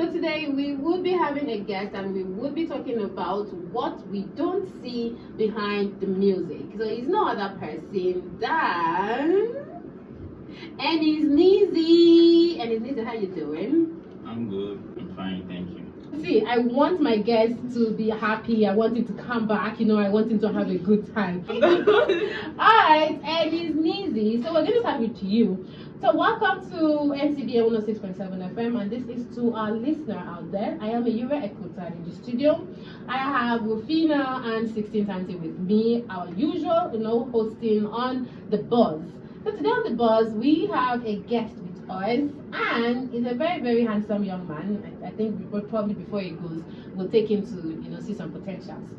So today we will be having a guest and we will be talking about what we don't see behind the music. So it's no other person than Ncbn. Ncbn, how you doing? I'm good. I'm fine, thank you. See, I want my guest to be happy. I want him to come back. I want him to have a good time. Alright, and it's Ncbn. So we're going to start with you. So welcome to Ncbn 106.7 FM, and this is to our listener out there. I am a Euro Equator in the studio. I have Rufina and 1630 with me, our usual, hosting on The Buzz. So today on The Buzz, we have a guest with us, and he's a very, very handsome young man. I think probably before he goes, we'll take him to, see some potentials.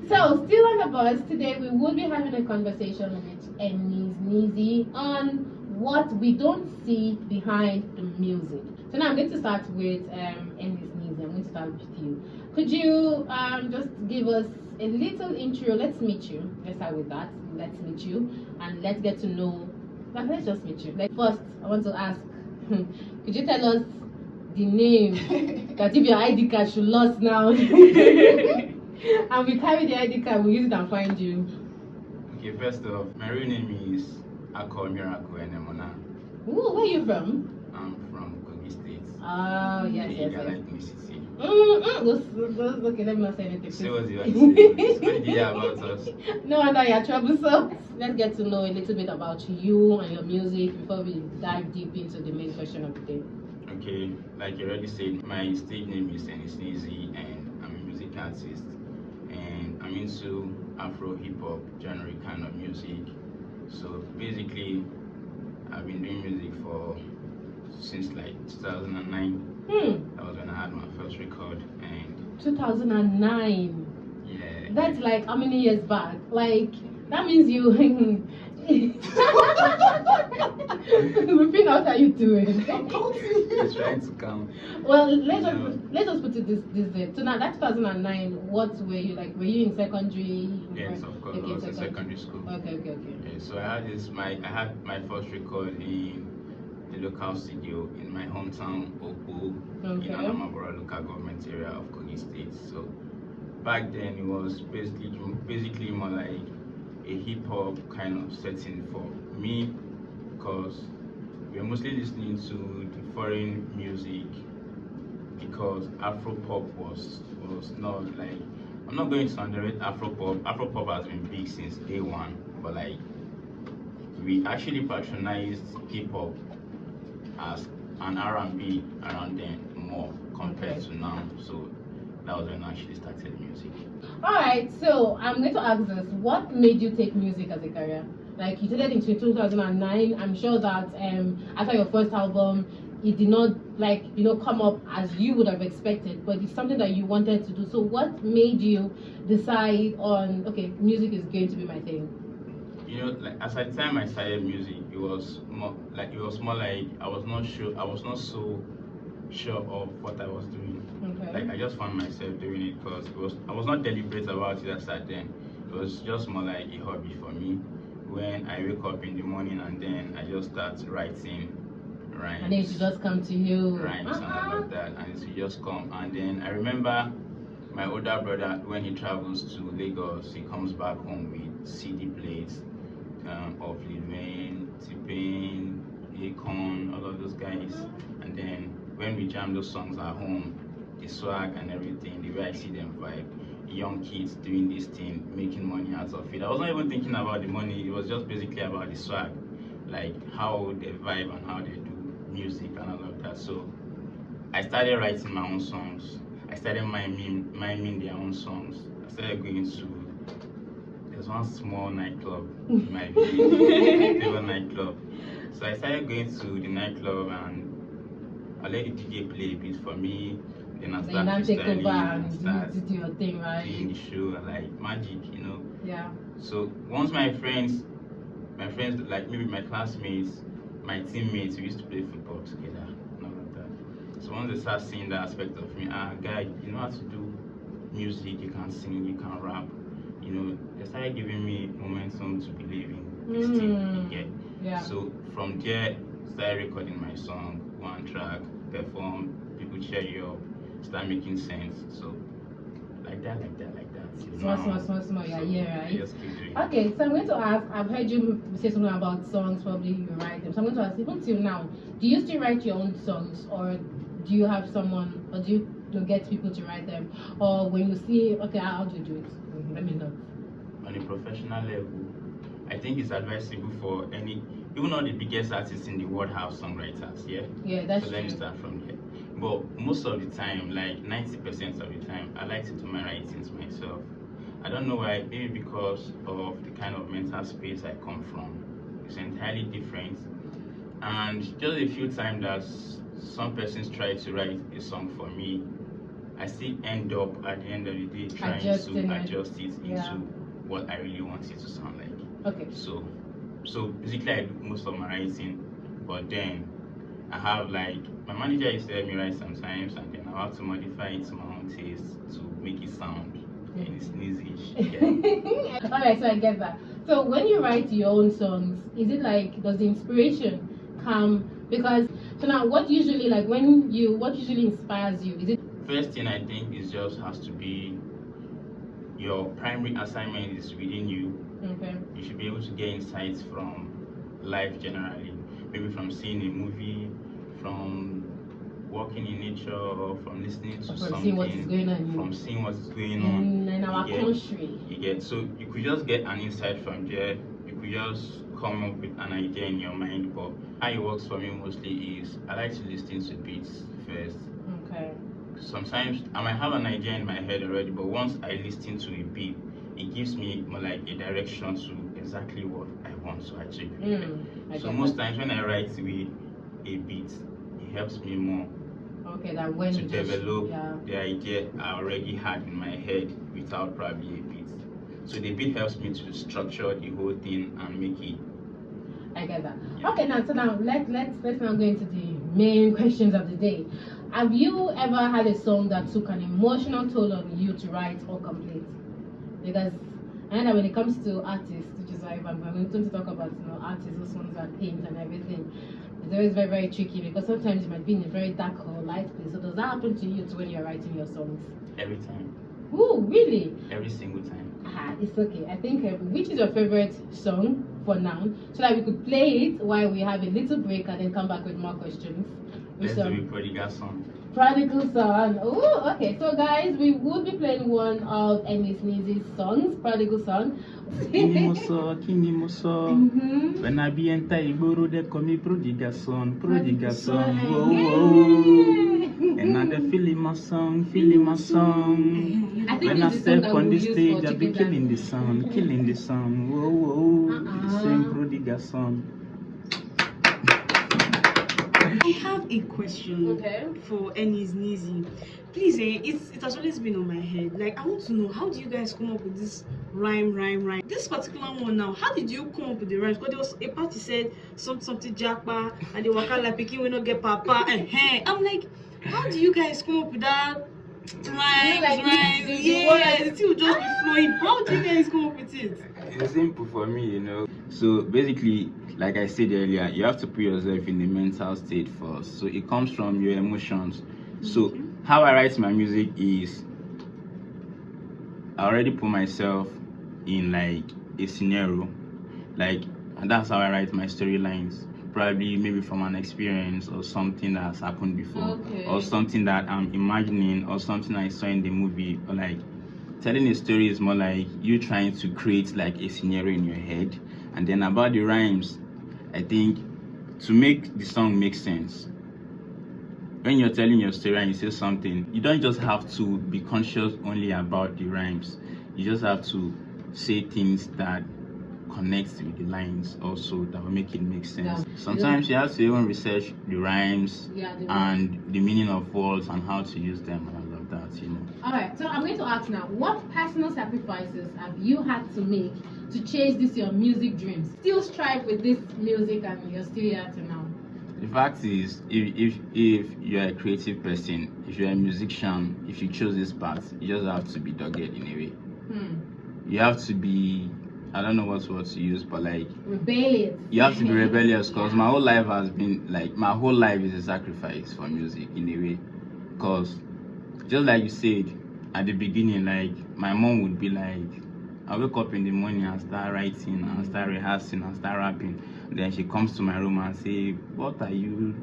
So still on The Buzz, today we will be having a conversation with Ncbn on what we don't see behind the music. So now I'm going to start with Ncbn. I'm going to start with you. Could you just give us a little intro? Let's meet you. Let's start with that. Let's meet you and let's get to know. Let's just meet you. First, I want to ask, could you tell us the name that if your ID card should lost now and we carry the ID card, we'll use it and find you? Okay, first off, my real name is Akol Miracle Enemona. Ooh, where are you from? I'm from Kogi State. Oh, yes. Ethnicity. Okay, let me not say anything. So what do you want to say? What did you hear about us? No wonder you're troublesome. Let's get to know a little bit about you and your music before we dive deep into the main question of the day. Okay, like you already said, my stage name is Ncbn and I'm a music artist. And I'm into Afro hip hop genre kind of music. So basically, I've been doing music since like 2009. That was when I had my first record. And 2009. Yeah. That's like how many years back? Like that means you. Repeat, what are you doing? It's trying to count. Well, let's just put it this way. So now that 2009, what were you like? Were you in secondary? Yes, of course. Okay, I was in secondary school. Okay. So I had my first record in the local studio in my hometown, Opu, in Anamabora local government area of Kogi State. So back then it was basically more like a hip hop kind of setting for me, because we were mostly listening to the foreign music, because Afro pop was not like, I'm not going to underrate Afro pop. Afro pop has been big since day one, but like we actually patronized hip hop as an R&B around then more compared to now. So that was when I actually started music. Alright, so I'm going to ask this. What made you take music as a career? Like you started in 2009. I'm sure that after your first album, it did not come up as you would have expected, but it's something that you wanted to do. So what made you decide on, okay, music is going to be my thing? Like as at the time I started music, it was more like I was not so sure of what I was doing. Okay. Like I just found myself doing it because I was not deliberate about it as at then. It was just more like a hobby for me. When I wake up in the morning and then I just start writing rhymes. And it should just come to you. Rhymes and all of that, and it should just come. And then I remember my older brother, when he travels to Lagos, he comes back home with CD plates of Lil Wayne, T-Pain, Akon, all of those guys. And then when we jam those songs at home, the swag and everything, the way I see them vibe, young kids doing this thing, making money out of it. I was not even thinking about the money, it was just basically about the swag, like how they vibe and how they do music and all of that. So I started writing my own songs. I started miming their own songs. I started going to, there's one small nightclub in my village, favorite nightclub. So I started going to the nightclub and I let the DJ play a bit for me. Then I started freestyling, do your thing, right? Doing the show like magic, Yeah. So once my friends, like maybe my classmates, my teammates, we used to play football together and all of that. So once they start seeing that aspect of me, guy, you know how to do music, you can sing, you can rap, they started giving me momentum to believe in this thing again. Yeah. So from there, started recording my song, one track, perform, people cheer you up. start making sense. So like that. Small. Yeah, So yeah, right. just keep doing it. Okay, so I'm going to ask. I've heard you say something about songs. Probably you write them. So I'm going to ask. Even till now, do you still write your own songs, or do you have someone, or do you get people to write them, or when you see, okay, how do you do it? Let me know. On a professional level, I think it's advisable for even all the biggest artists in the world have songwriters, yeah? Yeah, that's so true. let me start from there. But most of the time, like 90% of the time, I like to do my writings myself. I don't know why, maybe because of the kind of mental space I come from. It's entirely different. And just a few times that some persons try to write a song for me, I still end up at the end of the day trying to adjust it into what I really want it to sound like. Okay. So basically I do most of my writing, but then I have like my manager used to help me write sometimes, and then I have to modify it to my own taste to make it sound and it's sneezy. Yeah. Alright, so I get that. So when you write your own songs, is it like, does the inspiration come? Because so now what usually inspires you? Is it First thing I think is just has to be your primary assignment is within you. okay? You should be able to get insights from life generally, maybe from seeing a movie, from walking in nature, or from listening to something, seeing what is going on, from seeing what is going on in our country. You get, so you could just get an insight from there. You could just come up with an idea in your mind. But how it works for me mostly is I like to listen to beats first. Okay. Sometimes I might have an idea in my head already, but once I listen to a beat, it gives me more like a direction to exactly what I want to achieve. So most times when I write with a beat, it helps me more that when to develop the idea I already had in my head without probably a beat. So the beat helps me to structure the whole thing and make it. I get that. Yeah. Okay, now let's now go into the main questions of the day. Have you ever had a song that took an emotional toll on you to write or complete? Because I know that when it comes to artists, which is why I'm going to talk about artists whose songs are paint and everything, it's always very, very tricky because sometimes you might be in a very dark or light place. So does that happen to you too when you're writing your songs? Every time. Ooh, really? Every single time. It's okay. I think which is your favorite song for now, so that we could play it while we have a little break and then come back with more questions. Let's do a Prodigal Son. Prodigal Son. Oh, okay. So guys, we will be playing one of Ncbn's songs, Prodigal Son. Kini moso. When I be enter Igboro, they call me Prodigal Son. Whoa. And now they feeling my song. When I step on the stage, I be killing the song. Whoa. The same Prodigal Son. I have a question for Ncbn. Please, it has always been on my head. Like, I want to know, how do you guys come up with this rhyme? This particular one now, how did you come up with the rhymes? Because there was a part you said something jackpa, and they waka like picking we not get papa. I'm like, how do you guys come up with that rhymes? The two just be flowing. How do you guys come up with it? It's simple for me, So basically, like I said earlier, you have to put yourself in the mental state first. So it comes from your emotions. So how I write my music is I already put myself in like a scenario, and that's how I write my storylines. Probably maybe from an experience or something that has happened before, or something that I'm imagining, or something I saw in the movie, or like telling a story is more like you trying to create like a scenario in your head. And then about the rhymes, I think to make the song make sense, when you're telling your story and you say something, you don't just have to be conscious only about the rhymes. You just have to say things that connect with the lines also, that will make it make sense. Sometimes you have to even research the rhymes and the meaning of words and how to use them and all of that, Alright, so I'm going to ask now, what personal sacrifices have you had to make to chase your music dreams? Still strive with this music and you're still here to now. The fact is, if you're a creative person, if you're a musician, if you chose this path, you just have to be dogged in a way. You have to be, I don't know what word to use, but like rebellious. You have to be rebellious, because my whole life has been like, my whole life is a sacrifice for music in a way. Because just like you said at the beginning, like my mom would be like, I wake up in the morning and start writing and start rehearsing and start rapping. Then she comes to my room and say, what are you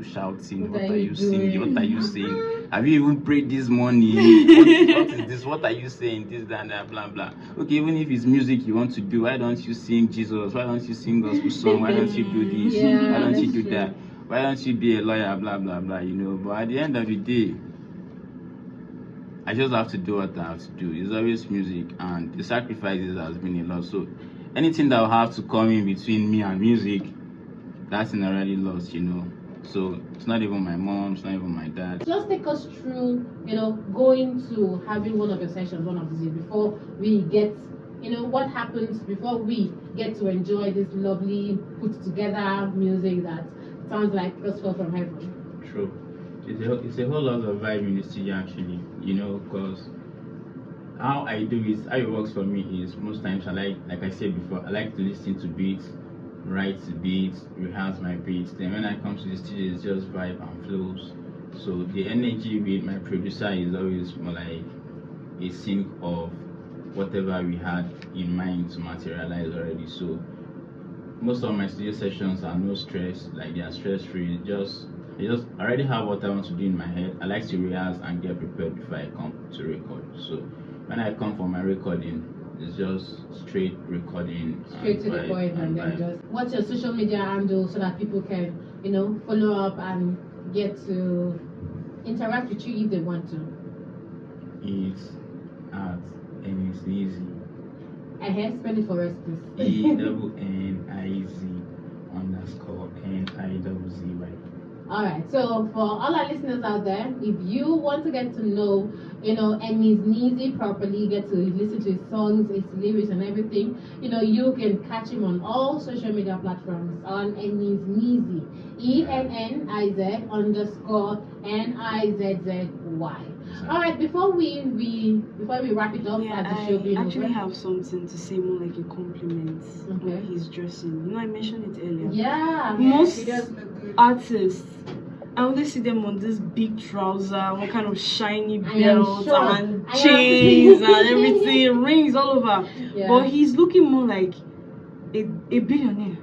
shouting? What are you singing? What are you saying? Have you even prayed this morning? What is this? What are you saying? This, that, blah, blah. Okay, even if it's music you want to do, why don't you sing Jesus? Why don't you sing gospel song? Why don't you do this? Yeah, why don't you do true. that? Why don't you be a lawyer? Blah, blah, blah, But at the end of the day, I just have to do what I have to do. It's always music, and the sacrifices has been a lot. So anything that will have to come in between me and music, that's an already lost, So it's not even my mom, it's not even my dad. Just take us through, going to having one of your sessions one of these days before we get, what happens before we get to enjoy this lovely put together music that sounds like gospel from heaven. True. It's a whole lot of vibe in the studio actually, because how it works for me is most times like I said before, I like to listen to beats, write the beats, rehearse my beats. Then when I come to the studio, it's just vibe and flows. So the energy with my producer is always more like a sync of whatever we had in mind to materialize already. So most of my studio sessions are no stress, like they are stress free. I just already have what I want to do in my head. I like to rehearse and get prepared before I come to record. So when I come for my recording, it's just straight recording. Straight to the point, and then just what's your social media handle so that people can, follow up and get to interact with you if they want to. It's at Ncbn. I have spell it for us, please. ENNIZ_NIZZY. Alright, so for all our listeners out there, if you want to get to know, Ncbn properly, get to listen to his songs, his lyrics and everything, you can catch him on all social media platforms on Ncbn, ENNIZ_NIZZY. Alright, before we wrap it up at the show being I actually over. have something to say, more like a compliment on his dressing. I mentioned it earlier. Yeah, Most he does look good. artists, I only see them on this big trouser, one kind of shiny belt and I chains and everything, rings all over. Yeah. But he's looking more like a billionaire.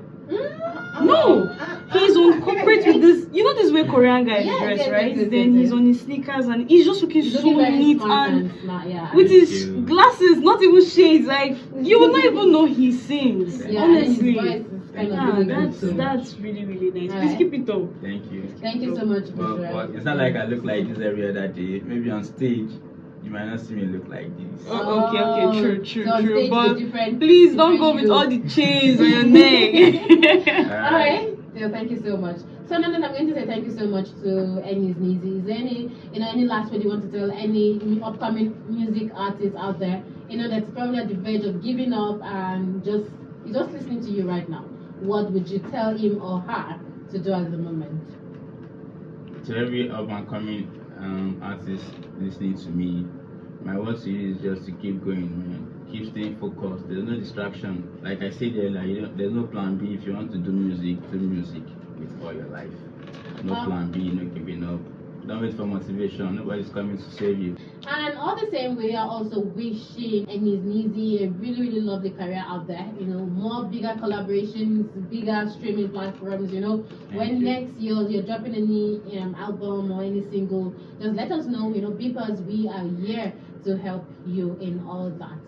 No, he's on corporate with this. This way Korean guys dress, right? Then he's on his sneakers and he's just looking so neat and smart, yeah. with his glasses, not even shades. Like you will not even know he sings. Yeah, honestly, that's really nice. All Please right. keep it up. Thank you. Thank you so much, Bushra. But it's not like I look like this every other day. Maybe on stage, you might not see me look like this. Okay, true. So on stage But is different, please don't different go with you. all the chains on your neck. Alright, so thank you so much. So now I'm going to say thank you so much to Ncbn. Is there any last word you want to tell any upcoming music artists out there, that's probably at the verge of giving up and just listening to you right now? What would you tell him or her to do at the moment? To every up and coming artist listening to me, my word to you is just to keep going, man. Keep staying focused. There's no distraction. Like I said earlier, there's no plan B. If you want to do music with all your life. No plan B, no giving up. Don't wait for motivation. Nobody's coming to save you. And all the same, we are also wishing Ncbn a really lovely career out there. More bigger collaborations, bigger streaming platforms. When next year you're dropping any album or any single, just let us know. Because we are here to help you in all that.